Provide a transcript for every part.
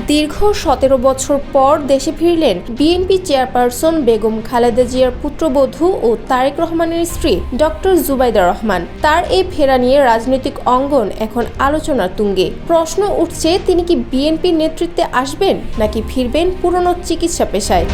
দীর্ঘ ১৭ বছর পর দেশে ফিরলেন বিএনপি চেয়ারপারসন বেগম খালেদা জিয়ার পুত্রবধূ ও তারেক রহমানের স্ত্রী ডক্টর জুবাইদা রহমান। তার এই ফেরা নিয়ে রাজনৈতিক অঙ্গন এখন আলোচনার তুঙ্গে। প্রশ্ন উঠছে, তিনি কি বিএনপির নেতৃত্বে আসবেন নাকি ফিরবেন পুরনো চিকিৎসা পেশায়।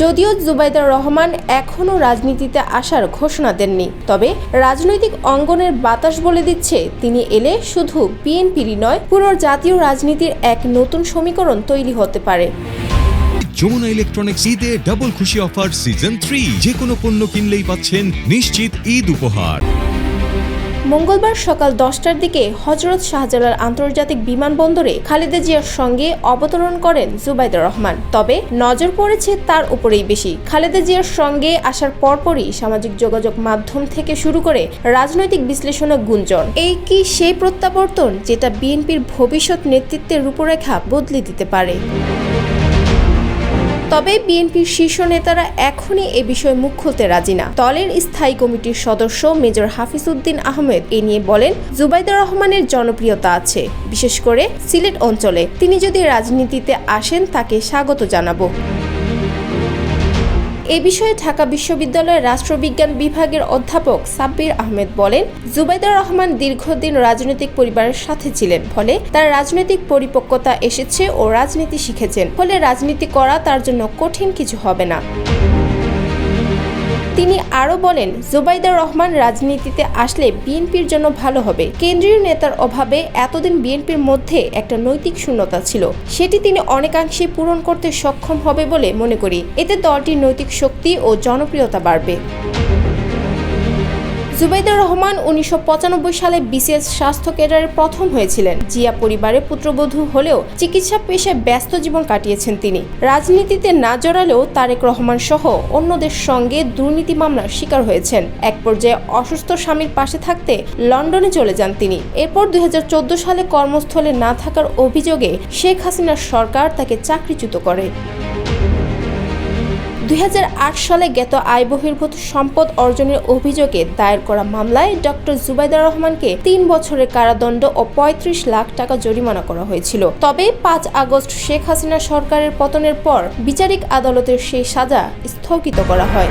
যদিও জুবাইদা রহমান এখনও রাজনীতিতে আসার ঘোষণা দেননি, তবে রাজনৈতিক অঙ্গনের বাতাস বলে দিচ্ছে তিনি এলে শুধু বিএনপিরই নয়, পুরো জাতীয় রাজনীতির এক নতুন সমীকরণ তৈরি হতে পারে। যমুনা ইলেকট্রনিক্স ঈদে ডাবল খুশি অফার সিজন 3, যে কোনো পণ্য কিনলেই পাচ্ছেন নিশ্চিত ঈদ উপহার। মঙ্গলবার সকাল 10টার দিকে হযরত শাহজালাল আন্তর্জাতিক বিমানবন্দরে খালেদা জিয়ার সঙ্গে অবতরণ করেন জুবাইদা রহমান। তবে নজর পড়েছে তার উপরেই বেশি। খালেদা জিয়ার সঙ্গে আসার পরপরই সামাজিক যোগাযোগ মাধ্যম থেকে শুরু করে রাজনৈতিক বিশ্লেষণ ও গুঞ্জন। এই কি সেই প্রত্যাবর্তন যেটা বিএনপির ভবিষ্যৎ নেতৃত্বের রূপরেখা বদলে দিতে পারে? তবে বিএনপির শীর্ষ নেতারা এখনই এ বিষয়ে মুখ খুলতে রাজি না। দলের স্থায়ী কমিটির সদস্য মেজর হাফিজ উদ্দিন আহমেদ এ নিয়ে বলেন, জুবাইদা রহমানের জনপ্রিয়তা আছে, বিশেষ করে সিলেট অঞ্চলে। তিনি যদি রাজনীতিতে আসেন তাকে স্বাগত জানাবো। এ বিষয়ে ঢাকা বিশ্ববিদ্যালয়ের রাষ্ট্রবিজ্ঞান বিভাগের অধ্যাপক সাব্বির আহমেদ বলেন, জুবাইদা রহমান দীর্ঘদিন রাজনৈতিক পরিবারের সাথে ছিলেন, ফলে তার রাজনৈতিক পরিপক্কতা এসেছে ও রাজনীতি শিখেছেন, ফলে রাজনীতি করা তার জন্য কঠিন কিছু হবে না। তিনি আরও বলেন, জুবাইদা রহমান রাজনীতিতে আসলে বিএনপির জন্য ভালো হবে। কেন্দ্রীয় নেতার অভাবে এতদিন বিএনপির মধ্যে একটা নৈতিক শূন্যতা ছিল, সেটি তিনি অনেকাংশে পূরণ করতে সক্ষম হবে বলে মনে করি। এতে দলটির নৈতিক শক্তি ও জনপ্রিয়তা বাড়বে। জুবাইদা রহমান ১৯৯৫ সালে বিসিএস স্বাস্থ্য ক্যাডারে প্রথম হয়েছিলেন। জিয়া পরিবারের পুত্রবধূ হলেও চিকিৎসা পেশায় ব্যস্ত জীবন কাটিয়েছেন তিনি। রাজনীতিতে না জড়ালেও তারেক রহমান সহ অন্যদের সঙ্গে দুর্নীতি মামলার শিকার হয়েছেন। এক পর্যায়ে অসুস্থ স্বামীর পাশে থাকতে লন্ডনে চলে যান তিনি। এরপর ২০১৪ সালে কর্মস্থলে না থাকার অভিযোগে শেখ হাসিনার সরকার তাকে চাকরিচ্যুত করে। ২০০৮ সালে জ্ঞাত আয় বহির্ভূত সম্পদ অর্জনের অভিযোগে দায়ের করা মামলায় ডক্টর জুবাইদা রহমানকে ৩ বছরের কারাদণ্ড ও ৩৫ লাখ টাকা জরিমানা করা হয়েছিল। তবে ৫ আগস্ট শেখ হাসিনা সরকারের পতনের পর বিচারিক আদালতের সেই সাজা স্থগিত করা হয়।